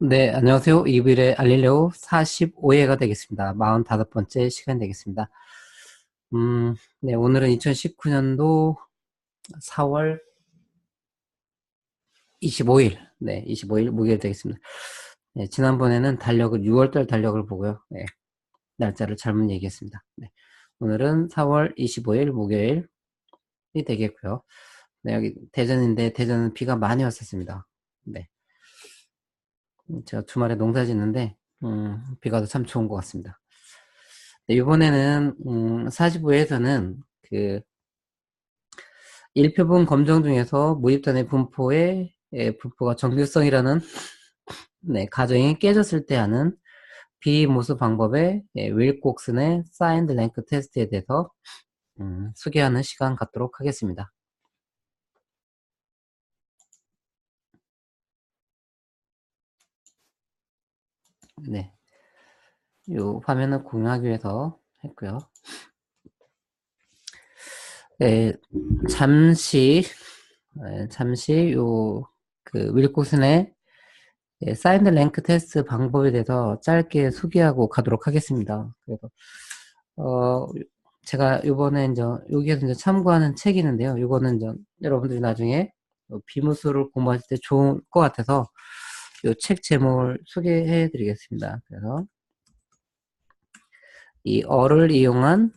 네, 안녕하세요. 이불의 알릴레오 45회가 되겠습니다. 45번째 시간 되겠습니다. 네, 오늘은 2019년도 4월 25일, 네, 25일 목요일 되겠습니다. 네, 지난번에는 달력을, 6월달 달력을 보고요. 네, 날짜를 잘못 얘기했습니다. 네, 오늘은 4월 25일 목요일이 되겠고요. 네, 여기 대전인데, 대전은 비가 많이 왔었습니다. 네, 제가 주말에 농사 짓는데, 비가 와서 참 좋은 것 같습니다. 네, 이번에는 45에서는 그 1표본 검정 중에서 모집단의 분포의 분포가 정규성이라는 네, 가정이 깨졌을 때 하는 비모수 방법의 윌콕슨의 사인드 랭크 테스트에 대해서 소개하는 시간 갖도록 하겠습니다. 네, 이 화면을 공유하기 위해서 했고요. 네, 잠시 그 윌콕슨의 사인드 랭크 테스트 방법에 대해서 짧게 소개하고 가도록 하겠습니다. 그래서 어, 제가 요번에 이제 여기에서 이제 참고하는 책이 있는데요. 이거는 이제 여러분들이 나중에 비무수를 공부하실 때 좋을 것 같아서 이 책 제목을 소개해 드리겠습니다. 그래서 이 어를 이용한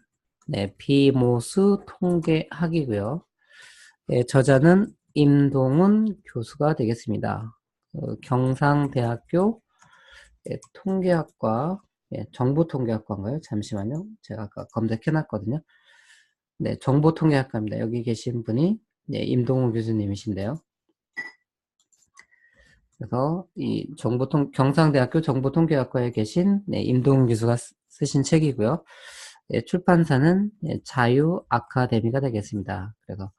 네, 비모수 통계학이고요. 네, 저자는 임동훈 교수가 되겠습니다. 경상대학교 통계학과 정보통계학과인가요? 잠시만요. 제가 아까 검색해 놨거든요. 네, 정보통계학과입니다. 여기 계신 분이 네, 임동훈 교수님이신데요. 그래서 이 경상대학교 정보통계학과에 계신 네, 임동훈 교수가 쓰신 책이고요. 네, 출판사는 네, 자유 아카데미가 되겠습니다. 그래서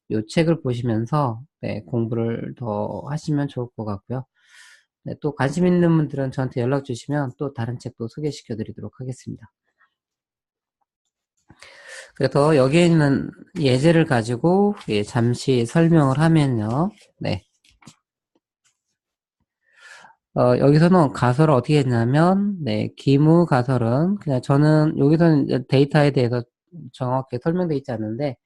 이 책을 보시면서 네, 공부를 더 하시면 좋을 것 같고요. 네, 또 관심 있는 분들은 저한테 연락 주시면 또 다른 책도 소개시켜 드리도록 하겠습니다. 그래서 여기에 있는 예제를 가지고 잠시 설명을 하면요. 네. 여기서는 가설을 어떻게 했냐면, 네, 기무 가설은 그냥 저는 여기서는 이제 데이터에 대해서 정확하게 설명되어 있지 않는데,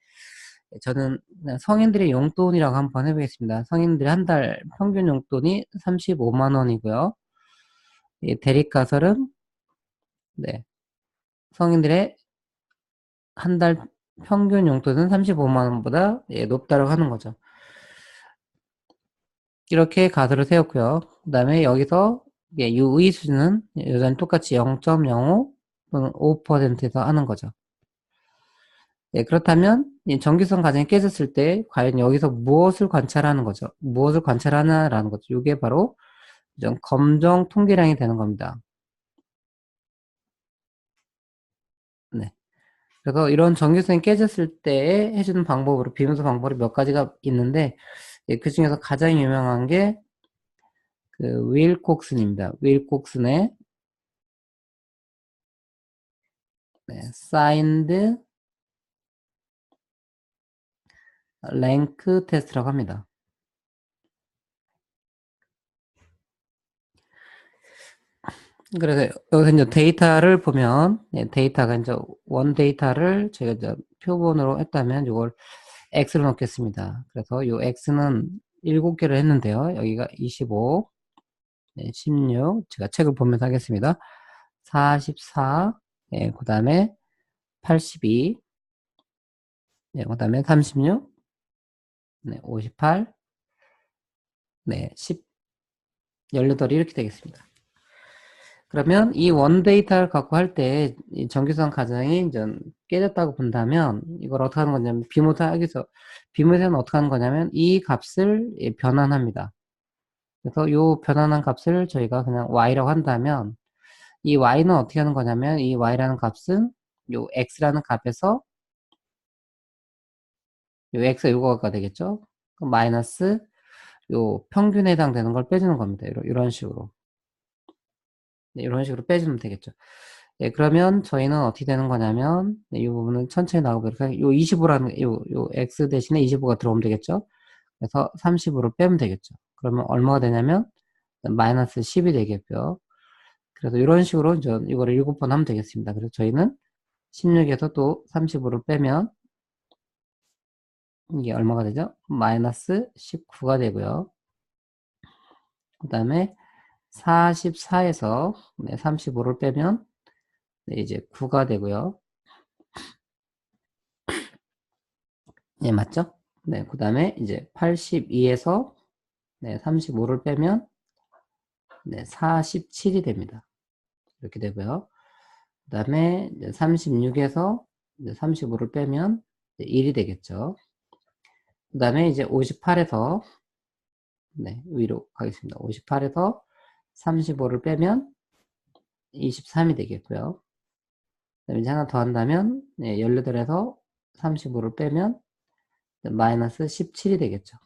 저는 그냥 성인들의 용돈이라고 한번 해보겠습니다. 성인들의 한 달 평균 용돈이 35만 원이고요. 대립 가설은, 네, 성인들의 한 달 평균 용돈은 35만 원보다 높다고 하는 거죠. 이렇게 가설을 세웠고요. 그 다음에 여기서 유의 수준은 여전히 똑같이 0.05 또는 5%에서 하는 거죠. 그렇다면 이 정기성 가정이 깨졌을 때 과연 여기서 무엇을 관찰하는 거죠? 무엇을 관찰하나라는 거죠. 이게 바로 검정 통계량이 되는 겁니다. 네. 그래서 이런 정기성이 깨졌을 때 해주는 방법으로 비문서 방법이 몇 가지가 있는데 그 중에서 가장 유명한 게 그 윌콕슨입니다. 윌콕슨의 사인드 랭크 테스트라고 합니다. 그래서 여기서 이제 데이터를 보면 데이터가 이제 원 데이터를 제가 이제 표본으로 했다면 이걸 x로 넣겠습니다. 그래서 이 x는 7개를 했는데요. 여기가 25, 16, 제가 책을 보면서 하겠습니다. 44, 그 다음에 82, 그 다음에 36, 58, 10, 18이 이렇게 되겠습니다. 그러면 이 원 데이터를 갖고 할 때 정규성 가정이 이제 깨졌다고 본다면 이걸 어떻게 하는 거냐면 비모사는 어떻게 하는 거냐면 이 값을 변환합니다. 그래서 이 변환한 값을 저희가 그냥 y라고 한다면 이 y는 어떻게 하는 거냐면 이 y라는 값은 요 x라는 값에서 요 x 요거가 되겠죠. 그럼 마이너스 요 평균에 해당되는 걸 빼주는 겁니다. 이런 식으로. 이런 식으로 빼주면 되겠죠. 그러면 저희는 어떻게 되는 거냐면, 이 부분은 천천히 나가보도록 할게요. 요 25라는, 요 x 대신에 25가 들어오면 되겠죠. 그래서 30으로 빼면 되겠죠. 그러면 얼마가 되냐면, 마이너스 10이 되겠고요. 그래서 이런 식으로 이거를 7번 하면 되겠습니다. 그래서 저희는 16에서 또 35를 빼면 이게 얼마가 되죠? 마이너스 19가 되고요. 그 다음에 44에서 35를 빼면 이제 9가 되고요. 예, 맞죠? 네, 그 다음에 이제 82에서 35를 빼면 47이 됩니다. 이렇게 되고요. 그 다음에 36에서 35를 빼면 1이 되겠죠. 그 다음에 이제 58에서 위로 가겠습니다. 58에서 35를 빼면 23이 되겠고요. 그 다음에 이제 하나 더 한다면 18에서 35를 빼면 마이너스 17이 되겠죠.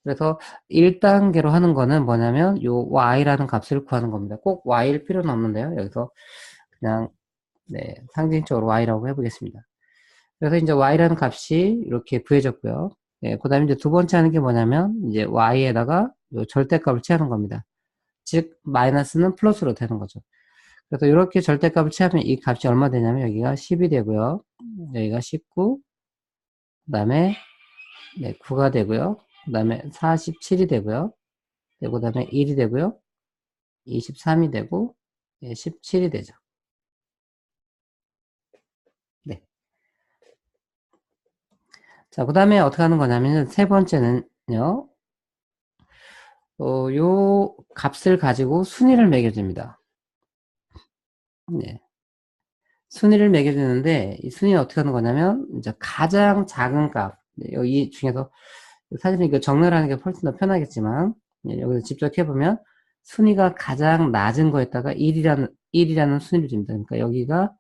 그래서 1단계로 하는 거는 뭐냐면 요 y라는 값을 구하는 겁니다. 꼭 y일 필요는 없는데요. 여기서 그냥 상징적으로 y라고 해보겠습니다. 그래서 이제 y라는 값이 이렇게 구해졌고요. 그 다음에 이제 두 번째 하는 게 뭐냐면 이제 y에다가 요 절대값을 취하는 겁니다. 즉 마이너스는 플러스로 되는 거죠. 그래서 이렇게 절대값을 취하면 이 값이 얼마 되냐면 여기가 10이 되고요. 여기가 19, 그 다음에 9가 되고요. 그 다음에 47이 되고요. 그 다음에 1이 되고요. 23이 되고 17이 되죠. 네. 자, 그 다음에 어떻게 하는 거냐면 세 번째는요. 요 값을 가지고 순위를 매겨줍니다. 네. 순위를 매겨주는데 이 순위는 어떻게 하는 거냐면 이제 가장 작은 값 여기 중에서 사실은 이거 정렬하는 게 훨씬 더 편하겠지만 여기서 직접 해보면 순위가 가장 낮은 거에다가 1이라는 순위를 줍니다. 그러니까 여기가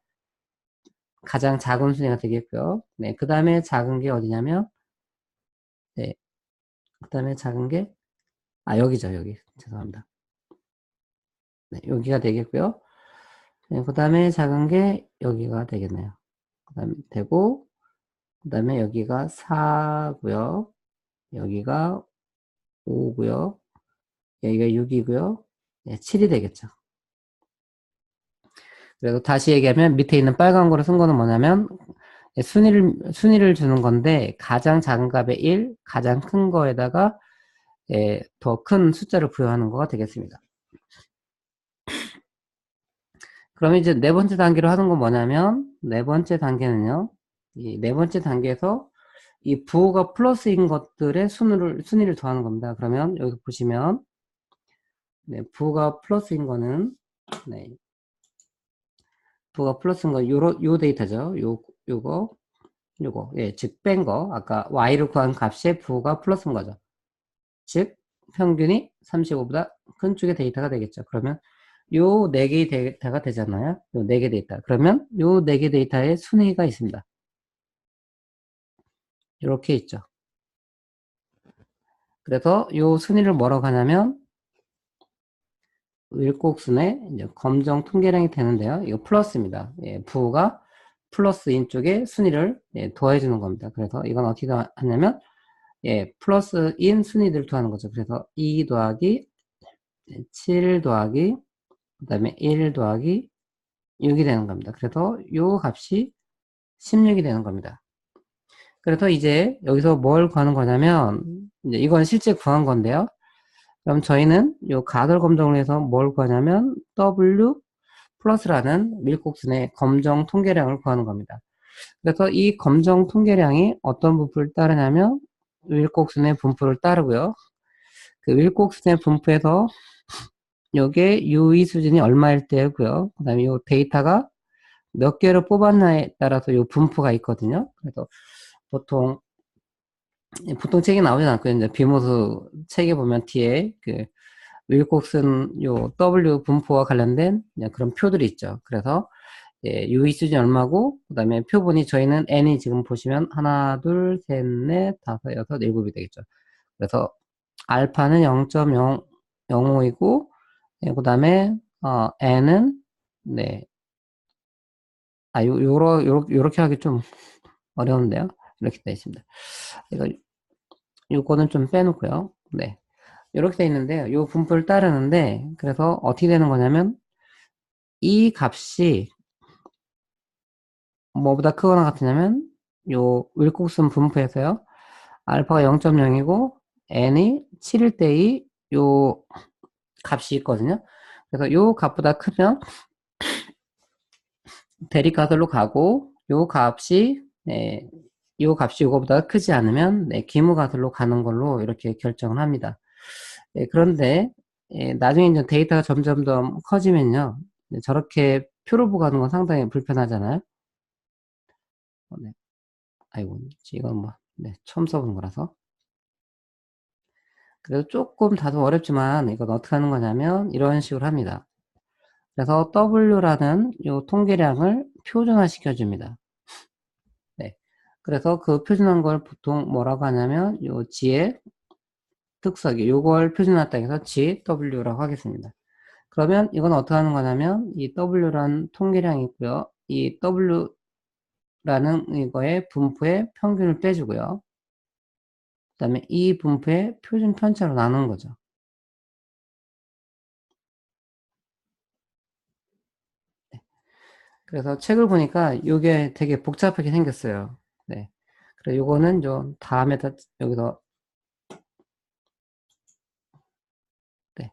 가장 작은 순위가 되겠고요. 네, 그 다음에 작은 게 어디냐면 그 다음에 작은 게 여기죠. 여기 죄송합니다. 여기가 되겠고요. 그 다음에 작은 게 여기가 되겠네요. 그 다음에 되고 그 다음에 여기가 4고요. 여기가 5고요. 여기가 6이고요. 7이 되겠죠. 그래서 다시 얘기하면 밑에 있는 빨간 거로 쓴 거는 뭐냐면 순위를 주는 건데 가장 작은 값에 1, 가장 큰 거에다가 더 큰 숫자를 부여하는 거가 되겠습니다. 그러면 이제 네 번째 단계로 하는 건 뭐냐면 네 번째 단계는요. 이 네 번째 단계에서 이 부호가 플러스인 것들의 순위를 더하는 겁니다. 그러면 여기 보시면 부호가 플러스인 거는 부호가 플러스인 거 요 데이터죠. 요거 즉 뺀 거 아까 y를 구한 값의 부호가 플러스인 거죠. 즉 평균이 35보다 큰 쪽의 데이터가 되겠죠. 그러면 요 4개의 데이터가 되잖아요. 요 4개 데이터. 그러면 요 4개 데이터의 순위가 있습니다. 이렇게 있죠. 그래서 요 순위를 뭐라고 하냐면 일곡순의 이제 검정 통계량이 되는데요. 이거 플러스입니다. 부호가 플러스인 쪽에 순위를 더해주는 겁니다. 그래서 이건 어떻게 하냐면 플러스인 순위들을 더하는 거죠. 그래서 2 더하기 7 더하기 그 다음에 1 더하기 6이 되는 겁니다. 그래서 요 값이 16이 되는 겁니다. 그래서 이제 여기서 뭘 구하는 거냐면 이제 이건 실제 구한 건데요. 그럼 저희는 요 가설 검정을 해서 뭘 구하냐면 W 플러스라는 밀곡순의 검정 통계량을 구하는 겁니다. 그래서 이 검정 통계량이 어떤 분포를 따르냐면 밀곡순의 분포를 따르고요. 그 밀곡순의 분포에서 요게 유의 수준이 얼마일 때고요. 그 다음에 요 데이터가 몇 개를 뽑았나에 따라서 요 분포가 있거든요. 그래서 보통 책에 나오진 않거든요. 비모스 책에 보면 뒤에 그 윌콕슨 요 W 분포와 관련된 그런 표들이 있죠. 그래서 유의 수준이 얼마고 그다음에 표본이 저희는 n이 지금 보시면 하나, 둘, 셋, 넷, 다섯, 여섯, 일곱이 되겠죠. 그래서 알파는 0.005이고 그다음에 n은 요렇게 하기 좀 어려운데요. 이렇게 되어 있습니다. 이거 요거는 좀 빼놓고요. 이렇게 돼 있는데요. 이 분포를 따르는데, 그래서 어떻게 되는 거냐면, 이 값이 뭐보다 크거나 같으냐면, 요 윌콕슨 분포에서요, 알파가 0.0이고, n이 7일 때의 요 값이 있거든요. 그래서 요 값보다 크면 대립가설로 가고, 요 값이, 요 값이 요거보다 크지 않으면, 기무가설로 가는 걸로 이렇게 결정을 합니다. 그런데, 나중에 이제 데이터가 점점 더 커지면요, 저렇게 표로 보가는 건 상당히 불편하잖아요. 네. 아이고, 이건 뭐, 처음 써보는 거라서. 그래서 조금 다소 어렵지만, 이건 어떻게 하는 거냐면, 이런 식으로 합니다. 그래서 W라는 요 통계량을 표준화 시켜줍니다. 네. 그래서 그 표준한 걸 보통 뭐라고 하냐면, 요 G의 특성이, 요걸 표준화했다 해서 GW라고 하겠습니다. 그러면 이건 어떻게 하는 거냐면, 이 W라는 통계량이 있고요. 이 W라는 이거의 분포의 평균을 빼주고요. 그 다음에 이 분포의 표준 편차로 나누는 거죠. 그래서 책을 보니까 이게 되게 복잡하게 생겼어요. 네. 그래서 요거는 좀 다음에다 여기서, 네.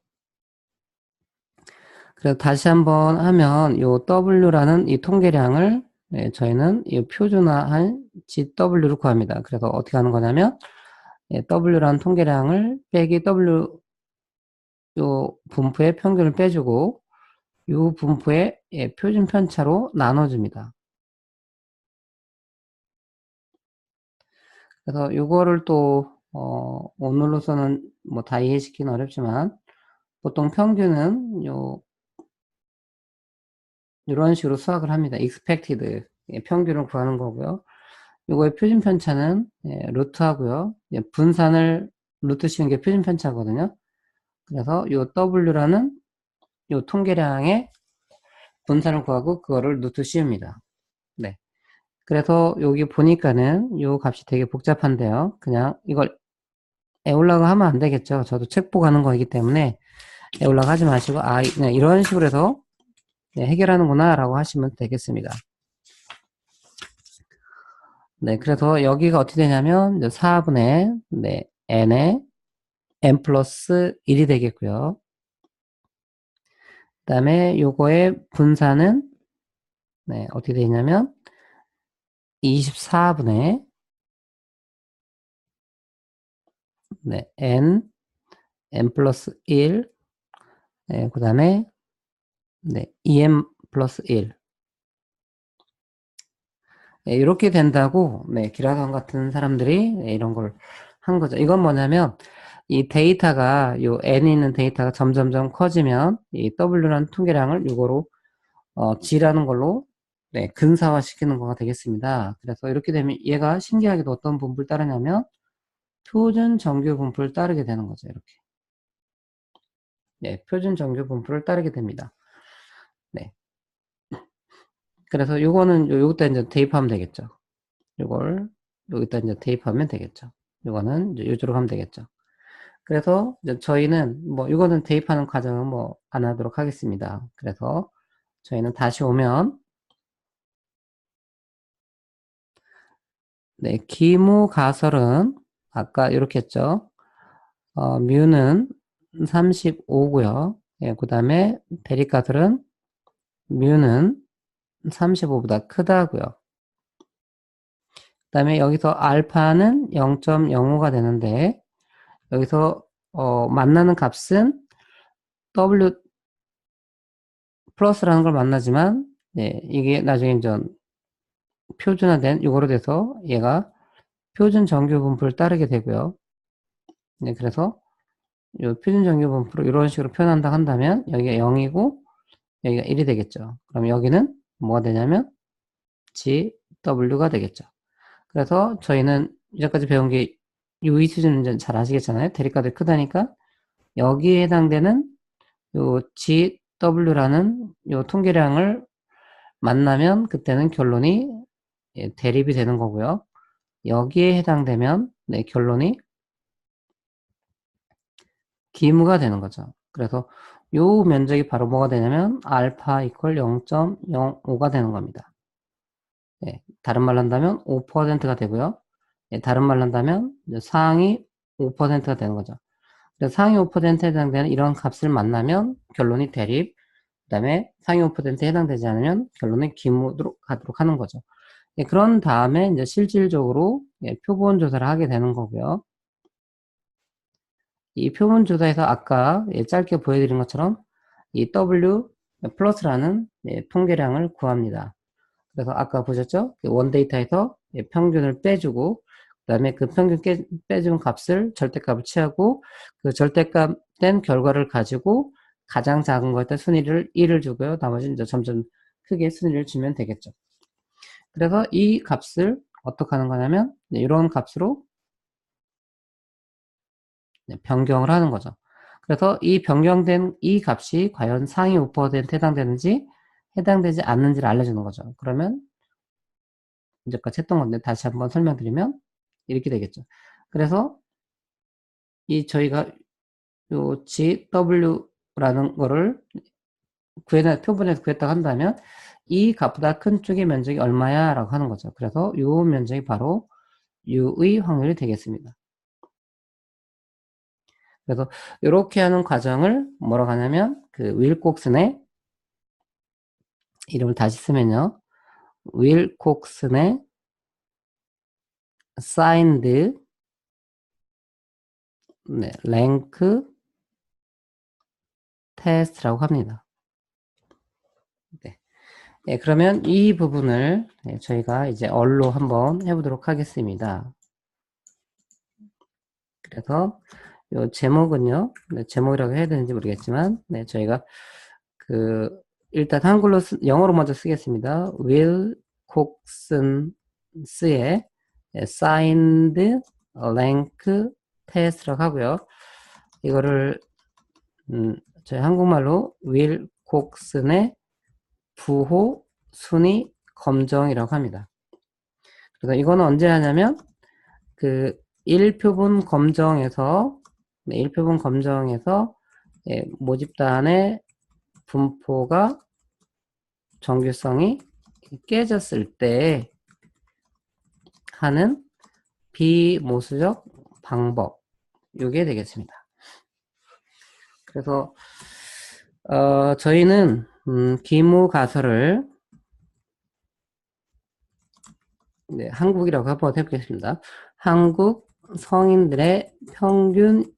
그래서 다시 한번 하면 요 W라는 이 통계량을, 저희는 이 표준화한 GW를 구합니다. 그래서 어떻게 하는 거냐면, W라는 통계량을 빼기 W 요 분포의 평균을 빼주고 요 분포의, 표준 편차로 나눠줍니다. 그래서 요거를 또 오늘로서는 뭐 다 이해시키기는 어렵지만, 보통 평균은 이런 식으로 수학을 합니다. expected, 평균을 구하는 거고요. 요거의 표준 편차는, 루트하고요. 분산을 루트 씌운 게 표준 편차거든요. 그래서 요 W라는 요 통계량의 분산을 구하고 그거를 루트 씌웁니다. 네. 그래서 여기 보니까는 요 값이 되게 복잡한데요. 그냥 이걸 에올라고 하면 안 되겠죠. 저도 책 보고 하는 거이기 때문에 에올라고 하지 마시고, 그냥 이런 식으로 해서 해결하는구나 라고 하시면 되겠습니다. 네, 그래서 여기가 어떻게 되냐면, 이제 4분의, n에 n 플러스 1이 되겠고요. 그 다음에 요거의 분산은, 어떻게 되냐면, 24분의, n 플러스 1, 그 다음에, 2n 플러스 1. 이렇게 된다고, 기라성 같은 사람들이 이런 걸 한 거죠. 이건 뭐냐면, 이 데이터가, 요 n이 있는 데이터가 점점점 커지면, 이 W라는 통계량을 요거로, G라는 걸로, 근사화 시키는 거가 되겠습니다. 그래서 이렇게 되면 얘가 신기하게도 어떤 분포를 따르냐면, 표준 정규 분포를 따르게 되는 거죠. 이렇게. 표준 정규 분포를 따르게 됩니다. 네. 그래서 요거는, 요것도 이제 대입하면 되겠죠. 요걸, 여기다 이제 대입하면 되겠죠. 요거는 이제 요쪽으로 하면 되겠죠. 그래서 이제 저희는 뭐 이거는 대입하는 과정은 뭐 안 하도록 하겠습니다. 그래서 저희는 다시 오면, 기무가설은 아까 이렇게 했죠. 뮤는 35고요. 그 다음에 대립가설은 뮤는 35보다 크다고요. 그 다음에 여기서 알파는 0.05가 되는데, 여기서 만나는 값은 W 플러스라는 걸 만나지만, 이게 나중에 이제 표준화된 이거로 돼서 얘가 표준 정규 분포를 따르게 되고요. 그래서 이 표준 정규 분포를 이런 식으로 표현한다 한다면 여기가 0이고 여기가 1이 되겠죠. 그럼 여기는 뭐가 되냐면 GW가 되겠죠. 그래서 저희는 이제까지 배운 게 유의 수준은 잘 아시겠잖아요. 대립값이 크다니까 여기에 해당되는 요 GW라는 요 통계량을 만나면 그때는 결론이, 대립이 되는 거고요. 여기에 해당되면 결론이 기무가 되는 거죠. 그래서 요 면적이 바로 뭐가 되냐면 알파 이퀄 0.05가 되는 겁니다. 예, 다른 말로 한다면 5%가 되고요. 예, 다른 말로 한다면 상위 5%가 되는 거죠. 그래서 상위 5%에 해당되는 이런 값을 만나면 결론이 대립, 그 다음에 상위 5%에 해당되지 않으면 결론은 기무로 가도록 하는 거죠. 예, 그런 다음에 이제 실질적으로 예, 표본 조사를 하게 되는 거고요. 이 표본 조사에서 아까 예, 짧게 보여드린 것처럼 이 W 플러스라는 예, 통계량을 구합니다. 그래서 아까 보셨죠? 원 데이터에서 예, 평균을 빼주고 그 다음에 그 평균 빼준 값을 절대값을 취하고 그 절대값 된 결과를 가지고 가장 작은 것에 순위를 1을 주고요. 나머지는 이제 점점 크게 순위를 주면 되겠죠. 그래서 이 값을 어떻게 하는 거냐면 네, 이런 값으로 네, 변경을 하는 거죠. 그래서 이 변경된 이 값이 과연 상위 5%에 해당되는지 해당되지 않는지를 알려주는 거죠. 그러면 이제까지 했던 건데 다시 한번 설명드리면 이렇게 되겠죠. 그래서 이 저희가 요 GW라는 거를 표본에서 구했다고 한다면 이 값보다 큰 쪽의 면적이 얼마야 라고 하는 거죠. 그래서 요 면적이 바로 U의 확률이 되겠습니다. 그래서 이렇게 하는 과정을 뭐라고 하냐면 그 윌콕슨의 이름을 다시 쓰면요. 윌콕슨의 사인드 네, 랭크 테스트라고 합니다. 네. 네, 그러면 이 부분을 네, 저희가 이제 얼로 한번 해보도록 하겠습니다. 그래서 이 제목은요, 네, 제목이라고 해야 되는지 모르겠지만, 네, 저희가 그 일단 한글로 영어로 먼저 쓰겠습니다. 윌 콕슨스의 signed rank test라고 하고요. 이거를 저희 한국말로 윌 콕슨의 부호 순위 검정이라고 합니다. 그래서 이거는 언제 하냐면 그 1표본 검정에서 네, 1표본 검정에서 예, 모집단의 분포가 정규성이 깨졌을 때 하는 비모수적 방법 이게 되겠습니다. 그래서 저희는 기무 가설을 네, 한국이라고 한번 해보겠습니다. 한국 성인들의 평균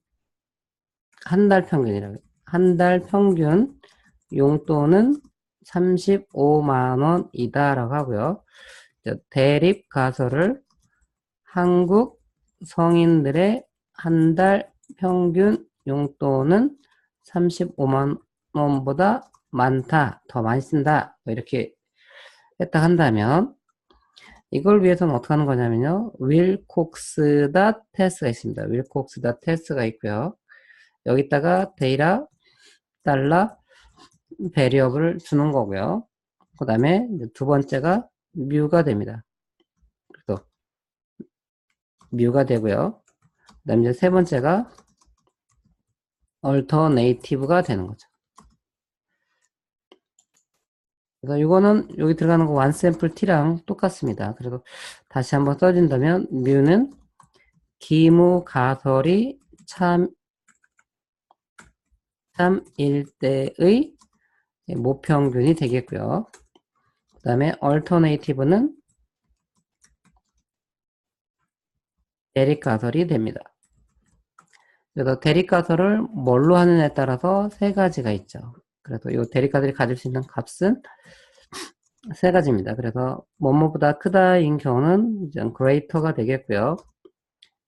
한 달 평균이라고 한 달 평균 용돈은 35만 원이다 라고 하고요. 대립 가설을 한국 성인들의 한 달 평균 용돈은 35만 원보다 많다, 더 많이 쓴다, 뭐 이렇게 했다 한다면 이걸 위해서는 어떻게 하는 거냐면요. 윌콕스닷 테스트가 있습니다. 윌콕스닷 테스트가 있고요. 여기다가 데이터 달러 베리어블을 주는 거고요. 그 다음에 두 번째가 뮤가 됩니다. 그래서 뮤가 되고요. 그 다음에 이제 세 번째가 alternative가 되는 거죠. 그래서 이거는 여기 들어가는 거 onsample t랑 똑같습니다. 그래서 다시 한번 써준다면 뮤는 기무 가설이 참일 때의 모평균이 되겠고요. 그 다음에 alternative는 대립가설이 됩니다. 그래서 대립가설을 뭘로 하느냐에 따라서 세 가지가 있죠. 그래서 이 대립가설이 가질 수 있는 값은 세 가지입니다. 그래서 뭐뭐보다 크다인 경우는 이제 greater가 되겠고요.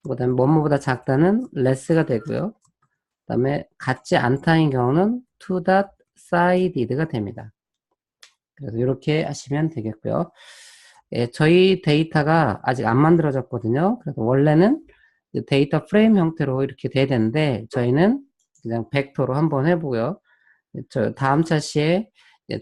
그 다음에 뭐뭐보다 작다는 less가 되고요. 그 다음에 같지 않다인 경우는 two-sided가 됩니다. 그래서 이렇게 하시면 되겠고요. 예, 저희 데이터가 아직 안 만들어졌거든요. 그래서 원래는 데이터 프레임 형태로 이렇게 돼야 되는데 저희는 그냥 벡터로 한번 해보고요. 저 다음 차시에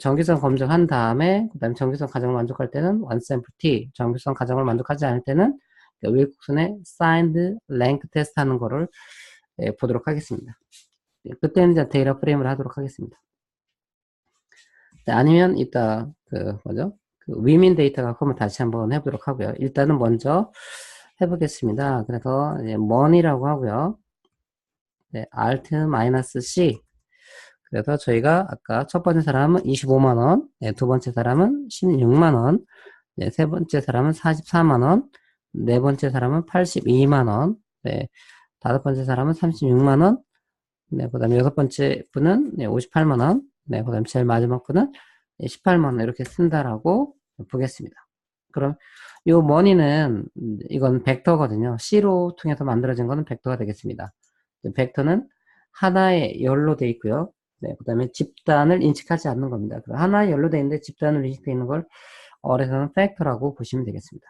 정규성 검증한 다음에 그 다음에 정규성 가정을 만족할 때는 onsample t, 정규성 가정을 만족하지 않을 때는 윌콕슨의 signed rank test 하는 거를 보도록 하겠습니다. 그때는 이제 데이터 프레임을 하도록 하겠습니다. 아니면 이따 뭐죠? 위민 데이터가 그러면 다시 한번 해보도록 하고요. 일단은 먼저 해보겠습니다. 그래서 이제 money라고 하고요. 네, alt-c. 그래서 저희가 아까 첫 번째 사람은 25만원, 네, 두 번째 사람은 16만원, 네, 세 번째 사람은 44만원, 네 번째 사람은 82만원, 네, 다섯 번째 사람은 36만원, 네, 그 다음에 여섯 번째 분은 네, 58만원, 네, 그 다음에 제일 마지막 분은 18만원 이렇게 쓴다라고 보겠습니다. 그럼 요 머니는 이건 벡터거든요. C로 통해서 만들어진 거는 벡터가 되겠습니다. 벡터는 하나의 열로 되어 있고요. 네, 그 다음에 집단을 인식하지 않는 겁니다. 하나의 열로 되어 있는데 집단으로 인식되어 있는 걸 어에서는 팩터라고 보시면 되겠습니다.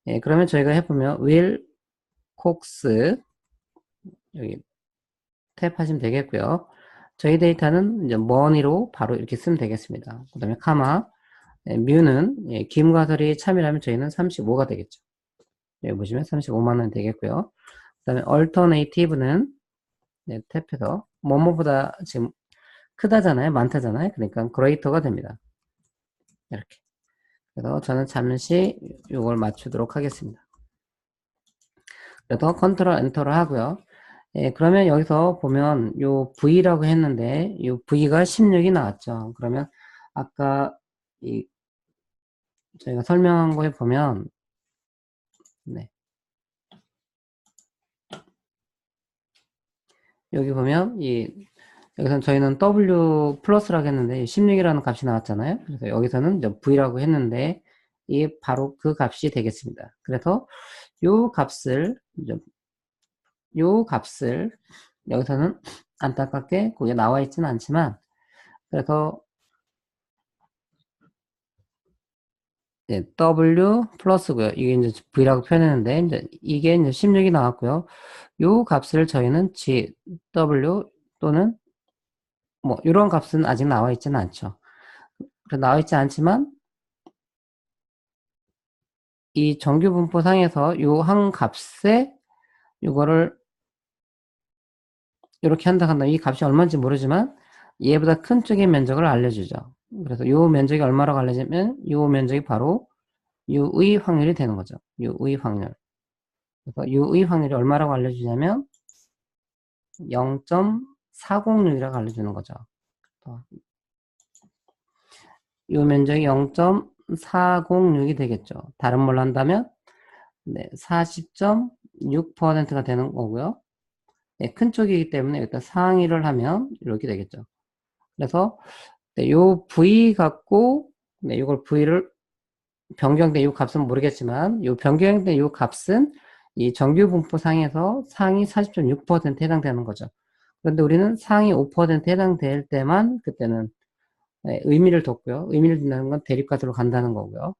네, 그러면 저희가 해보면 will, cox 여기 탭하시면 되겠고요. 저희 데이터는 이제 money로 바로 이렇게 쓰면 되겠습니다. 그 다음에 카마 뮤는 김과설이 참이라면 저희는 35가 되겠죠. 여기 보시면 35만원 되겠고요. 그 다음에 alternative는 네, 탭에서 뭐뭐보다 지금 크다잖아요. 많다잖아요. 그러니까 greater가 됩니다. 이렇게. 그래서 저는 잠시 이걸 맞추도록 하겠습니다. 그래서 컨트롤 엔터를 하고요. 예, 그러면 여기서 보면 요 V라고 했는데 요 V가 16이 나왔죠. 그러면 아까 저희가 설명한 거에 보면 네. 여기 보면 여기서는 저희는 W 플러스라고 했는데 16이라는 값이 나왔잖아요. 그래서 여기서는 이제 V라고 했는데 이게 바로 그 값이 되겠습니다. 그래서 요 값을 여기서는 안타깝게 거기에 나와 있지는 않지만 그래서 W 플러스고요. 이게 이제 V라고 표현했는데 이게 이제 16이 나왔고요. 요 값을 저희는 W 또는 뭐 이런 값은 아직 나와 있지는 않죠. 나와 있지 않지만 이 정규 분포상에서 요 한 값에 요거를 이렇게 한다 이 값이 얼마인지 모르지만 얘보다 큰 쪽의 면적을 알려주죠. 그래서 요 면적이 얼마라고 알려지면 요 면적이 바로 U의 확률이 되는 거죠. U의 확률. 그래서 U의 확률이 얼마라고 알려주냐면 0.406이라고 알려주는 거죠. 요 면적이 0.406이 되겠죠. 다른 말로 한다면 네, 40.6%가 되는 거고요. 네, 큰 쪽이기 때문에 일단 상위를 하면 이렇게 되겠죠. 그래서 네, 요 V 갖고 네, 이걸 V를 변경된 이 값은 모르겠지만 요 변경된 이 값은 이 정규 분포 상에서 상위 40.6% 해당되는 거죠. 그런데 우리는 상위 5% 해당될 때만 그때는 네, 의미를 뒀고요. 의미를 둔다는 건 대립값으로 간다는 거고요.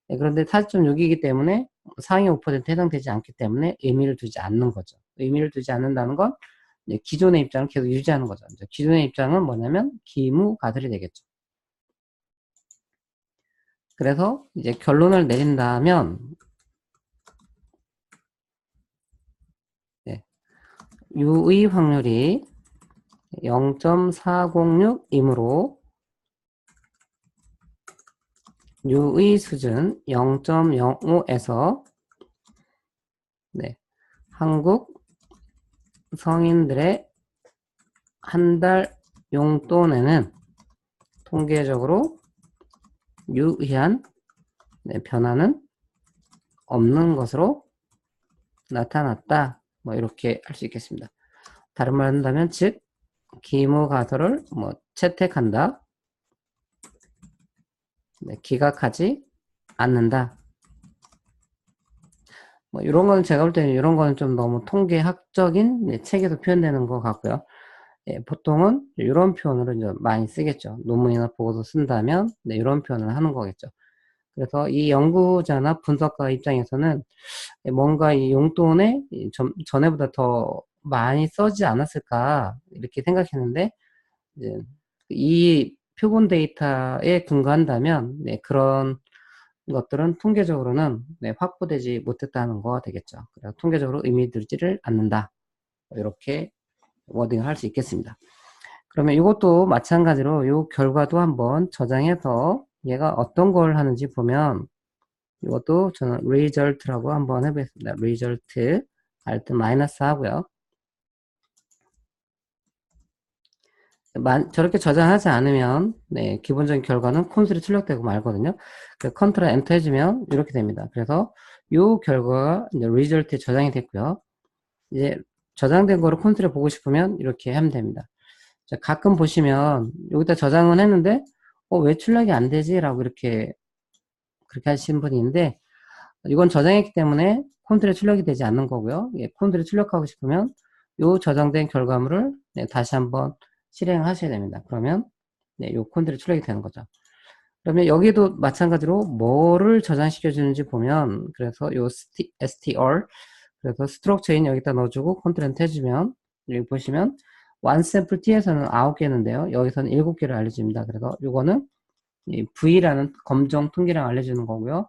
네, 그런데 40.6이기 때문에 상위 5% 해당되지 않기 때문에 의미를 두지 않는 거죠. 의미를 두지 않는다는 건 기존의 입장을 계속 유지하는 거죠. 기존의 입장은 뭐냐면 기무가설이 되겠죠. 그래서 이제 결론을 내린다면 네, U의 확률이 0.406이므로 U의 수준 0.05에서 네, 한국 성인들의 한 달 용돈에는 통계적으로 유의한 변화는 없는 것으로 나타났다. 뭐 이렇게 할 수 있겠습니다. 다른 말로 한다면 즉 기무가설을 채택한다. 네, 기각하지 않는다. 뭐 이런 거는 제가 볼 때는 이런 거는 좀 너무 통계학적인 책에서 표현되는 것 같고요. 예, 보통은 이런 표현으로 이제 많이 쓰겠죠. 논문이나 보고서 쓴다면 네, 이런 표현을 하는 거겠죠. 그래서 이 연구자나 분석가 입장에서는 뭔가 이 용돈에 전에보다 더 많이 써지 않았을까 이렇게 생각했는데 이제 이 표본 데이터에 근거한다면 네, 그런 것들은 통계적으로는 네, 확보되지 못했다는 거 되겠죠. 그래서 통계적으로 의미 들지를 않는다. 이렇게 워딩을 할 수 있겠습니다. 그러면 이것도 마찬가지로 이 결과도 한번 저장해서 얘가 어떤 걸 하는지 보면 이것도 저는 result라고 한번 해보겠습니다. result alt 마이너스 하고요. 저렇게 저장하지 않으면 네, 기본적인 결과는 콘솔이 출력되고 말거든요. 컨트롤 엔터 해주면 이렇게 됩니다. 그래서 이 결과가 이제 result에 저장이 됐고요. 이제 저장된 거를 콘솔에 보고 싶으면 이렇게 하면 됩니다. 자, 가끔 보시면 여기다 저장은 했는데 왜 출력이 안 되지? 라고 이렇게 그렇게 하시는 분이 있는데 이건 저장했기 때문에 콘솔에 출력이 되지 않는 거고요. 예, 콘솔에 출력하고 싶으면 이 저장된 결과물을 네, 다시 한번 실행하셔야 됩니다. 그러면 네, 이 콘솔에 출력이 되는 거죠. 그러면 여기도 마찬가지로 뭐를 저장시켜 주는지 보면 그래서 요 str 그래서 스트럭처인 여기다 넣어주고 컨트롤 엔터 해주면 여기 보시면 onSample t에서는 9개인데요. 여기서는 7개를 알려줍니다. 그래서 요거는 v라는 검정 통계량 알려주는 거고요.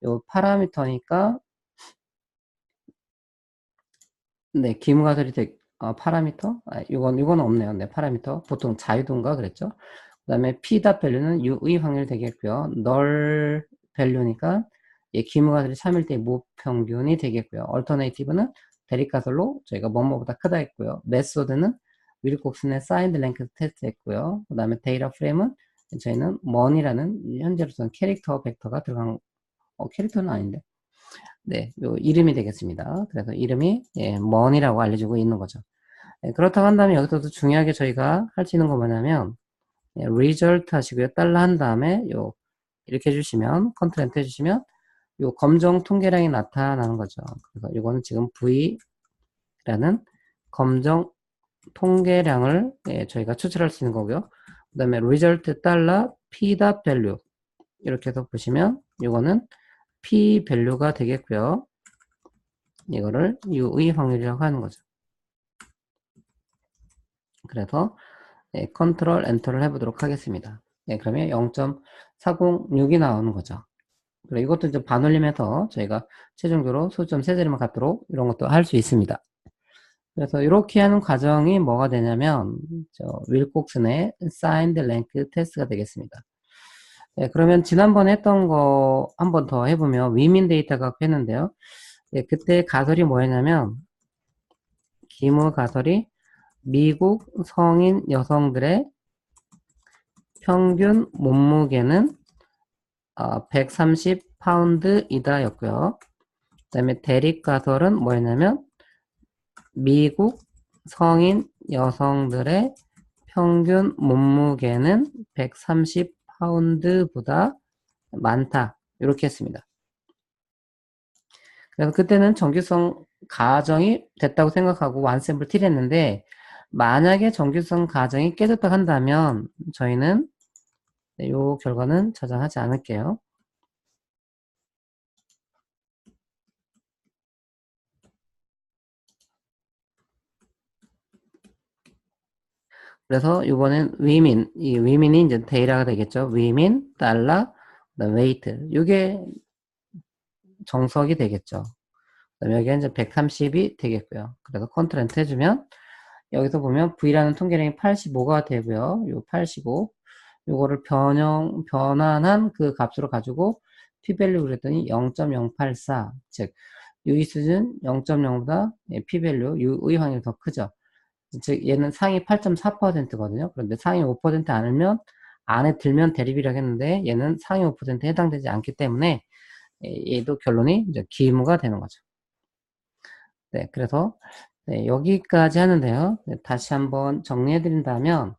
요 파라미터니까 네, 기무가설이 파라미터? 이건 없네요. 네, 파라미터. 보통 자유도인가 그랬죠. 그 다음에 p.value는 u의 확률이 되겠고요. null value니까 기무가설이 3일 때 무평균이 되겠고요. alternative는 대립가설로 저희가 뭐뭐보다 크다 했고요. method는 윌콕슨의 signed length 테스트 했고요. 그 다음에 data frame은 저희는 money라는 현재로서는 캐릭터 벡터가 들어간 캐릭터는 아닌데 네, 요 이름이 되겠습니다. 그래서 이름이 money라고 알려주고 있는 거죠. 그렇다고 한다면 여기서도 중요하게 저희가 할 수 있는 거 뭐냐면 result 하시고요. 달러 한 다음에 이렇게 해주시면 컨트롤 엔터 해주시면 요 검정 통계량이 나타나는 거죠. 그래서 이거는 지금 V라는 검정 통계량을 저희가 추출할 수 있는 거고요. 그 다음에 result 달러 p.value 이렇게 해서 보시면 이거는 p value가 되겠고요. 이거를 u의 확률이라고 하는 거죠. 그래서 컨트롤 엔터를 해보도록 하겠습니다. 그러면 0.406이 나오는 거죠. 그리고 이것도 이제 반올림해서 저희가 최종적으로 소점 세 자리만 갖도록 이런 것도 할 수 있습니다. 그래서 이렇게 하는 과정이 뭐가 되냐면 윌콕슨의 signed length 테스트가 되겠습니다. 그러면 지난번에 했던 거 한 번 더 해보면 위민 데이터 갖고 했는데요. 그때 가설이 뭐였냐면 기무 가설이 미국 성인 여성들의 평균 몸무게는 130파운드이다 였고요. 그 다음에 대립가설은 뭐였냐면 미국 성인 여성들의 평균 몸무게는 130파운드보다 많다. 이렇게 했습니다. 그래서 그때는 정규성 가정이 됐다고 생각하고 완샘플 틸 했는데 만약에 정규성 가정이 깨졌다 한다면 저희는 이 결과는 저장하지 않을게요. 그래서 이번엔 위민, 이 위민이 이제 데이터가 되겠죠. 위민, 달러, 웨이트. 이게 정석이 되겠죠. 그다음에 여기가 이제 130이 되겠고요. 그래서 컨트롤 엔터 해주면 여기서 보면 V라는 통계량이 85가 되고요. 요 85. 요거를 변환한 그 값으로 가지고 p-value 그랬더니 0.084. 즉, U 수준 0.0보다 p-value, U의 확률이 더 크죠. 즉, 얘는 상위 8.4%거든요. 그런데 상위 5% 안으면, 안에 들면 대립이라고 했는데, 얘는 상위 5%에 해당되지 않기 때문에, 얘도 결론이 이제 기무가 되는 거죠. 네, 그래서, 네, 여기까지 하는데요. 네, 다시 한번 정리해 드린다면,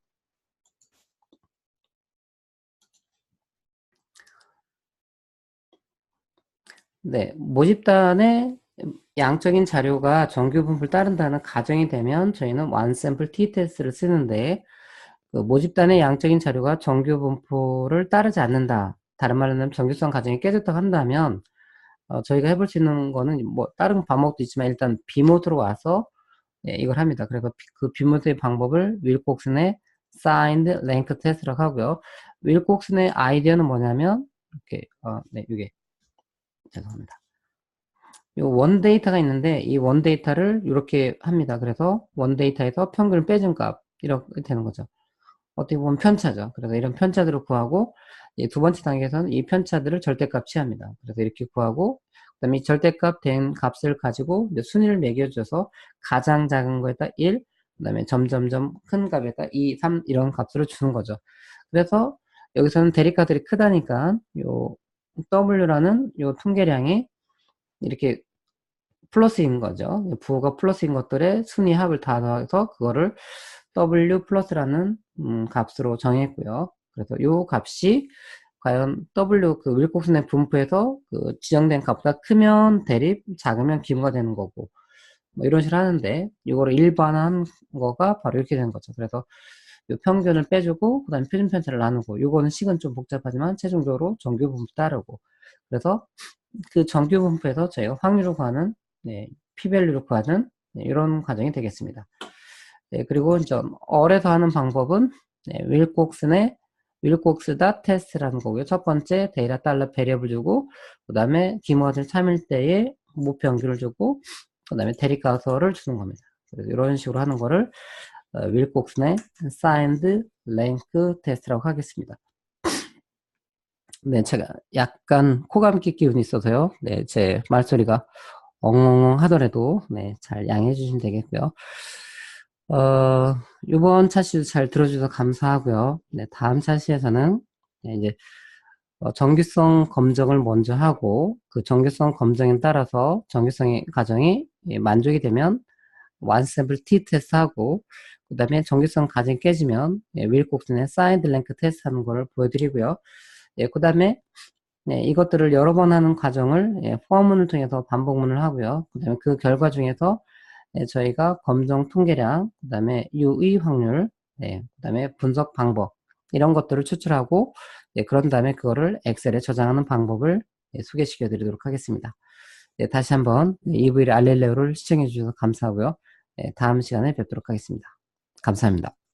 네, 모집단의 양적인 자료가 정규 분포를 따른다는 가정이 되면 저희는 원샘플 t-테스트를 쓰는데 그 모집단의 양적인 자료가 정규 분포를 따르지 않는다. 다른 말로 하면 정규성 가정이 깨졌다고 한다면 저희가 해볼 수 있는 거는 뭐 다른 방법도 있지만 일단 비모드로 와서 이걸 합니다. 그래서 그 비모드의 방법을 윌콕슨의 signed length test라고 하고요. 윌콕슨의 아이디어는 뭐냐면 이렇게 네, 이게 죄송합니다. 요 원 데이터가 있는데 이 원 데이터를 이렇게 합니다. 그래서 원 데이터에서 평균을 빼준 값 이렇게 되는 거죠. 어떻게 보면 편차죠. 그래서 이런 편차들을 구하고 두 번째 단계에서는 이 편차들을 절대값 취합니다. 그래서 이렇게 구하고 그다음에 이 절대값 된 값을 가지고 이제 순위를 매겨줘서 가장 작은 거에다 1, 그다음에 점점점 큰 값에다 2, 3 이런 값으로 주는 거죠. 그래서 여기서는 대립값들이 크다니까 요 W라는 요 통계량이 이렇게 플러스인 거죠. 부호가 플러스인 것들의 순위 합을 다 더해서 그거를 W 플러스라는 값으로 정했고요. 그래서 요 값이 과연 W 그 wilcoxon의 분포에서 그 지정된 값보다 크면 대립, 작으면 기무가 되는 거고 뭐 이런 식으로 하는데 이거를 일반화한 거가 바로 이렇게 되는 거죠. 그래서 요 평균을 빼주고 그다음에 표준 편차를 나누고 요거는 식은 좀 복잡하지만 최종적으로 정규 분포 따르고 그래서 그 정규 분포에서 저희가 확률을 구하는 네, p-value를 구하는 네, 이런 과정이 되겠습니다. 네, 그리고 이제 얼에서 하는 방법은 네, 윌콕스다 테스트라는 거고요. 첫 번째 데이터 달러 베리어블 주고 그 다음에 기모들 참일 때에 모평균을 주고 그 다음에 대립가설을 주는 겁니다. 그래서 이런 식으로 하는 거를 윌콕슨의 사인드 랭크 테스트라고 하겠습니다. 네, 제가 약간 코감기 기운이 있어서요. 네, 제 말소리가 엉엉엉 하더라도 네, 잘 양해해 주시면 되겠고요. 이번 차시도 잘 들어주셔서 감사하고요. 네, 다음 차시에서는 네, 이제 정규성 검증을 먼저 하고 그 정규성 검증에 따라서 정규성의 과정이 예, 만족이 되면 완샘플 T 테스트 하고 그 다음에 정규성 과정이 깨지면 예, 윌콕슨의 사이드 랭크 테스트 하는 걸 보여드리고요. 예, 그 다음에 네, 이것들을 여러 번 하는 과정을 예, 포함문을 통해서 반복문을 하고요. 그 다음에 그 결과 중에서 예, 저희가 검정 통계량, 그 다음에 유의 확률, 예, 그 다음에 분석 방법 이런 것들을 추출하고 예, 그런 다음에 그거를 엑셀에 저장하는 방법을 예, 소개시켜 드리도록 하겠습니다. 예, 다시 한번 EV 알렐레오를 시청해 주셔서 감사하고요. 예, 다음 시간에 뵙도록 하겠습니다. 감사합니다.